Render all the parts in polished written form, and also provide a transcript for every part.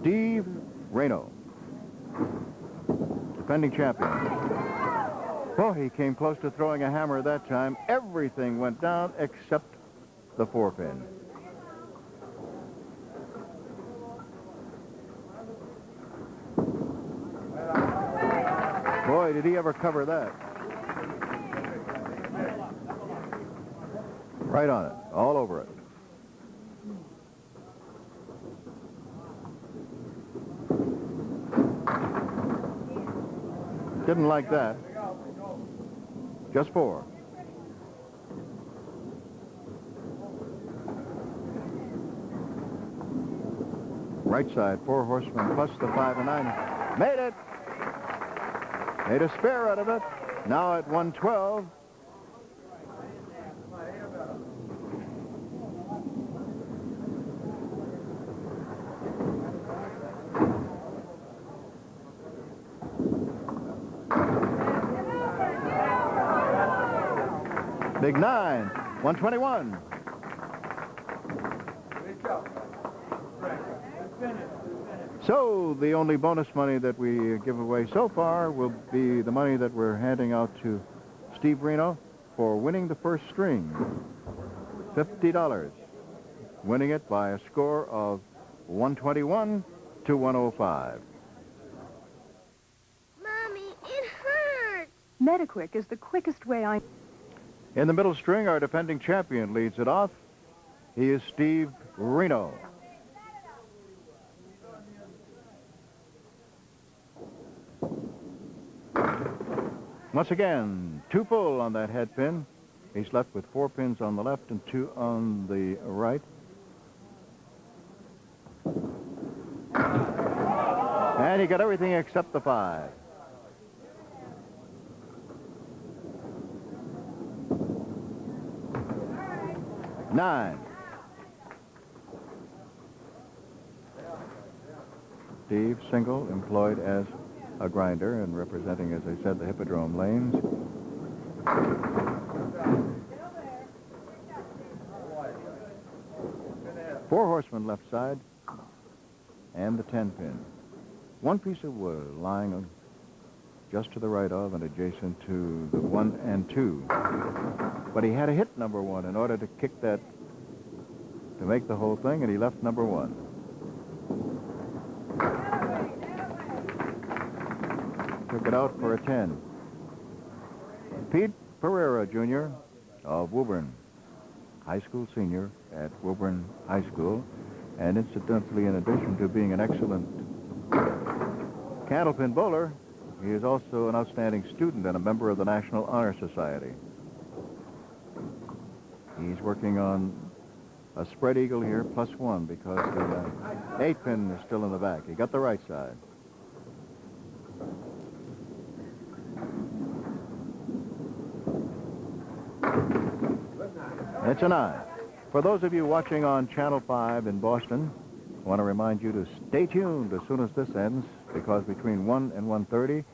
Steve Renaud, defending champion. Oh, he came close to throwing a hammer that time. Everything went down except the 4-pin. Boy, did he ever cover that. Right on it, all over it. Didn't like that. Just 4. Right side, 4 horsemen plus the 5 and 9. Made it. Made a spare out of it. Now at 112. Big 9, 121. So the only bonus money that we give away so far will be the money that we're handing out to Steve Renaud for winning the first string. $50. Winning it by a score of 121 to 105. Mommy, it hurts. Mediquick is the quickest way I... In the middle string, our defending champion leads it off. He is Steve Renaud. Once again, 2 full on that head pin. He's left with 4 pins on the left and 2 on the right. And he got everything except the 5. Nine. Steve single, employed as a grinder and representing, as I said, the Hippodrome lanes. Four horsemen left side and the 10-pin. 1 piece of wood lying just to the right of and adjacent to the 1 and 2. But he had to hit number 1 in order to kick that, to make the whole thing, and he left number 1. Took it out for a 10. Pete Pereira, Jr. of Woburn, high school senior at Woburn High School, and incidentally, in addition to being an excellent candlepin bowler, he is also an outstanding student and a member of the National Honor Society. He's working on a spread eagle here, +1, because the 8-pin is still in the back. He got the right side. It's a 9. For those of you watching on Channel 5 in Boston, I want to remind you to stay tuned as soon as this ends, because between 1 and 1:30,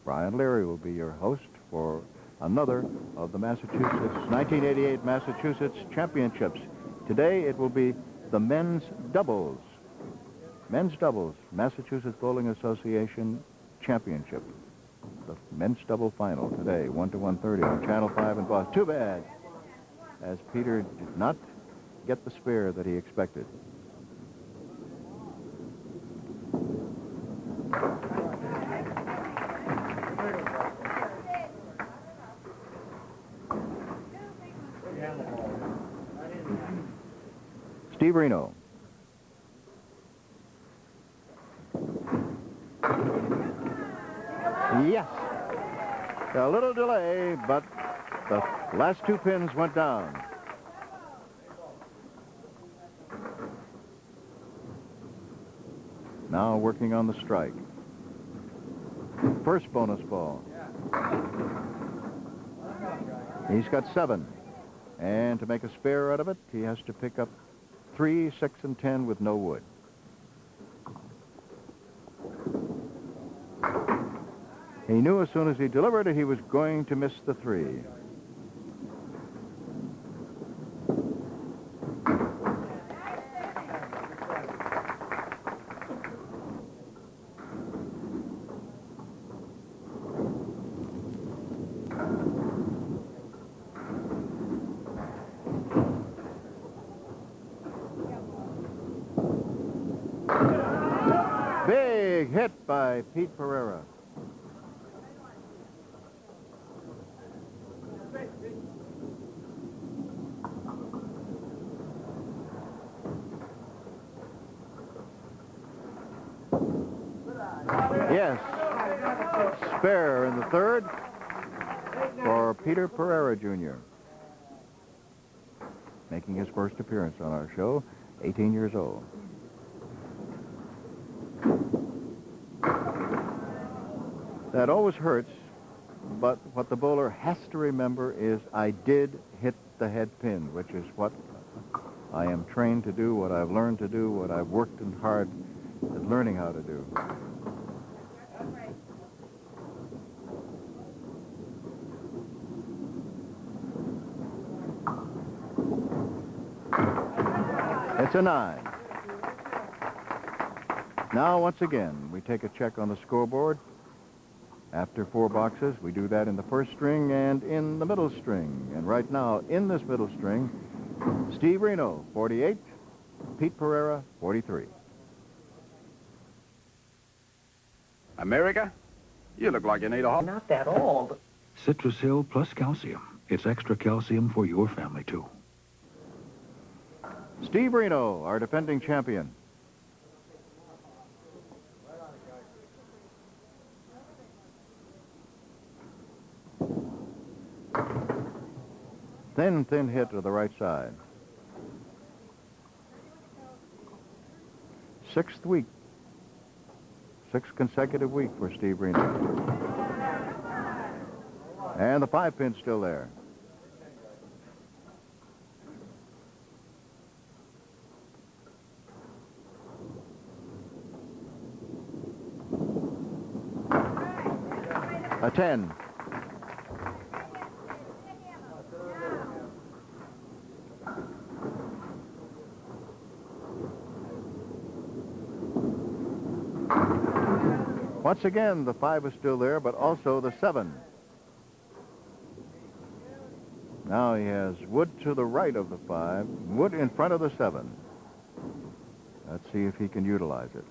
Brian Leary will be your host for another of the Massachusetts 1988 Massachusetts Championships. Today it will be the men's doubles. Men's doubles, Massachusetts Bowling Association Championship. The men's double final today, 1 to 1:30 on Channel 5 in Boston. Too bad, as Peter did not get the spare that he expected. Steve Renaud. Yes. A little delay, but the last 2 pins went down. Now working on the strike. First bonus ball. He's got 7. And to make a spare out of it, he has to pick up 3, 6, and 10 with no wood. He knew as soon as he delivered it, he was going to miss the 3. big hit by Pete Pereira. Yes, spare in the third for Peter Pereira, Jr. Making his first appearance on our show, 18 years old. That always hurts, but what the bowler has to remember is I did hit the head pin, which is what I am trained to do, what I've learned to do, what I've worked hard at learning how to do. It's a 9. Now, once again, we take a check on the scoreboard. After 4 boxes, we do that in the first string and in the middle string. And right now, in this middle string, Steve Renaud, 48, Pete Pereira, 43. America, you look like you need a hot... Not that old. Citrusil plus calcium. It's extra calcium for your family, too. Steve Renaud, our defending champion. Thin hit to the right side. 6th week. 6th consecutive week for Steve Renaud. And the 5-pin's still there. A 10. Once again, the 5 is still there, but also the 7. Now he has wood to the right of the 5, wood in front of the 7. Let's see if he can utilize it.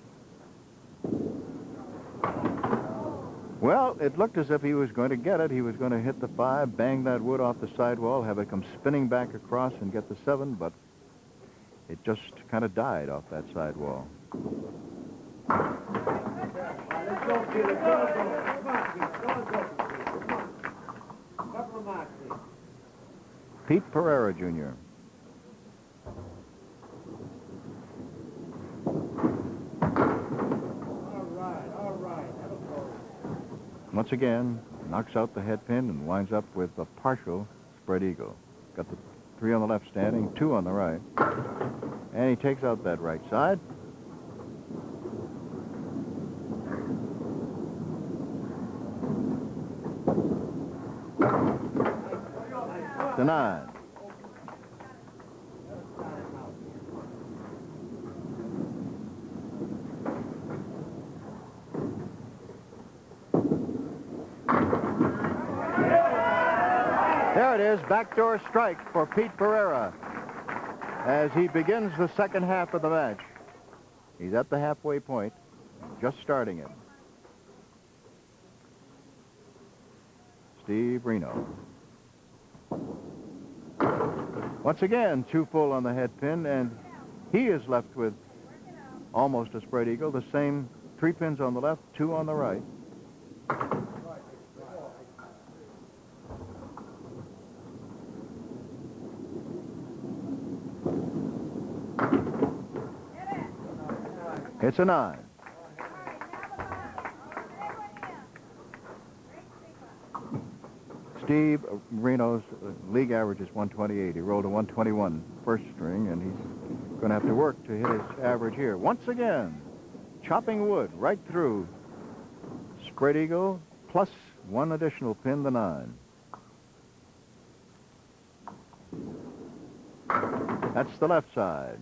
Well, it looked as if he was going to get it. He was going to hit the 5, bang that wood off the sidewall, have it come spinning back across and get the 7, but it just kind of died off that sidewall. Pete Pereira, Jr. Once again, knocks out the head pin and winds up with a partial spread eagle. Got the 3 on the left standing, 2 on the right. And he takes out that right side. The 9. There it is, backdoor strike for Pete Pereira as he begins the second half of the match. He's at the halfway point, just starting it. Steve Renaud. Once again, 2 full on the head pin, and he is left with almost a spread eagle. The same 3 pins on the left, 2 on the right. It's a 9. Steve Renaud's league average is 128. He rolled a 121 first string, and he's going to have to work to hit his average here. Once again, chopping wood right through. Spread eagle plus 1 additional pin, the 9. That's the left side.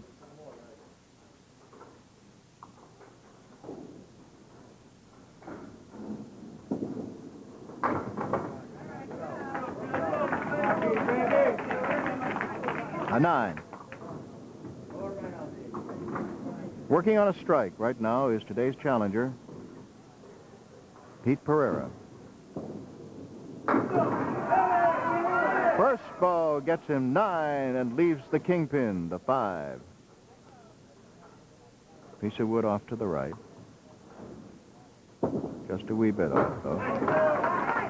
A 9. Working on a strike right now is today's challenger, Pete Pereira. First ball gets him 9 and leaves the kingpin, the 5. Piece of wood off to the right. Just a wee bit off, though.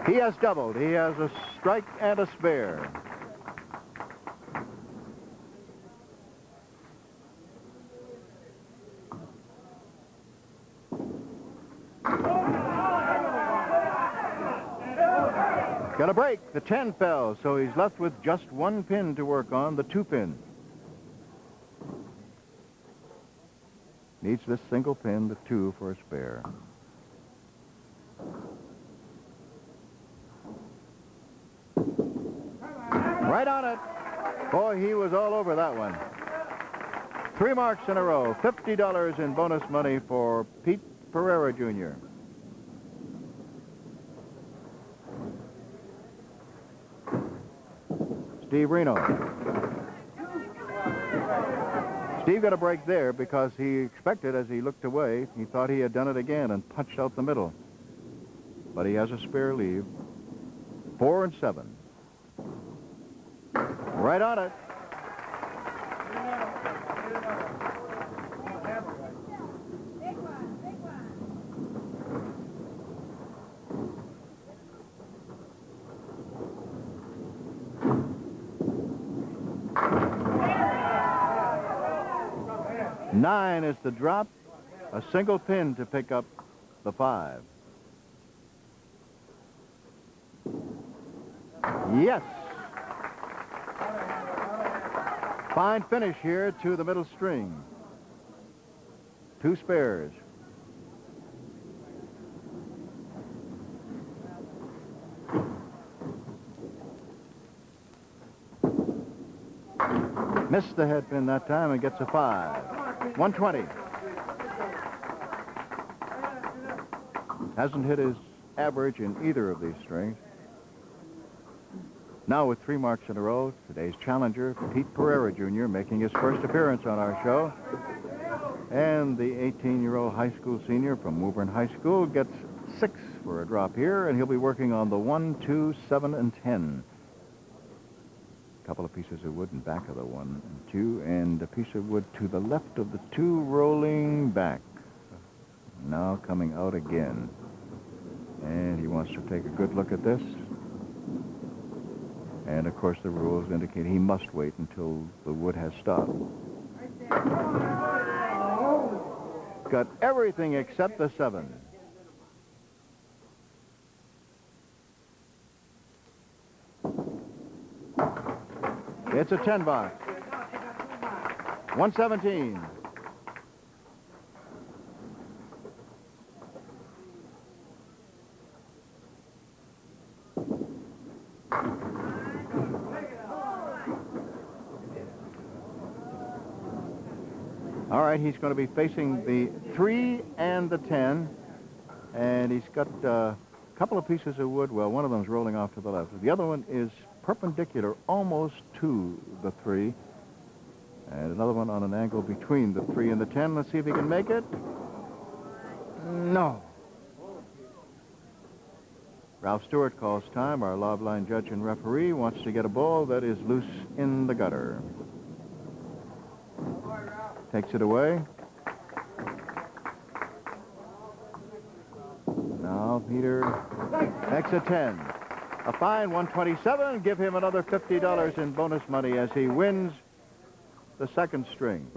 He has doubled. He has a strike and a spare. Got a break. The 10 fell, so he's left with just one pin to work on, the 2 pin. Needs this single pin, the 2, for a spare. Right on it. Boy, he was all over that one. 3 marks in a row. $50 in bonus money for Pete Pereira, Jr. Steve Renaud. Steve got a break there because he expected, as he looked away, he thought he had done it again and punched out the middle. But he has a spare leave. 4 and 7. Right on it. Nine is the drop. A single pin to pick up the 5. Yes. Fine finish here to the middle string. 2 spares. Missed the head pin that time and gets a 5. 120. Hasn't hit his average in either of these strings. Now with 3 marks in a row, today's challenger, Pete Pereira, Jr., making his first appearance on our show. And the 18-year-old high school senior from Woburn High School gets 6 for a drop here, and he'll be working on the 1, 2, 7, and 10. A couple of pieces of wood in back of the 1 and 2, and a piece of wood to the left of the 2, rolling back. Now coming out again. And he wants to take a good look at this. And, of course, the rules indicate he must wait until the wood has stopped. Got everything except the 7. It's a 10 box. 117. All right, he's going to be facing the 3 and the 10, and he's got a couple of pieces of wood. Well, one of them's rolling off to the left. The other one is perpendicular almost to the 3, and another one on an angle between the 3 and the 10. Let's see if he can make it. No. Ralph Stewart calls time. Our lob line judge and referee wants to get a ball that is loose in the gutter. Takes it away. Now Peter makes a 10. A fine 127. Give him another $50 in bonus money as he wins the second string.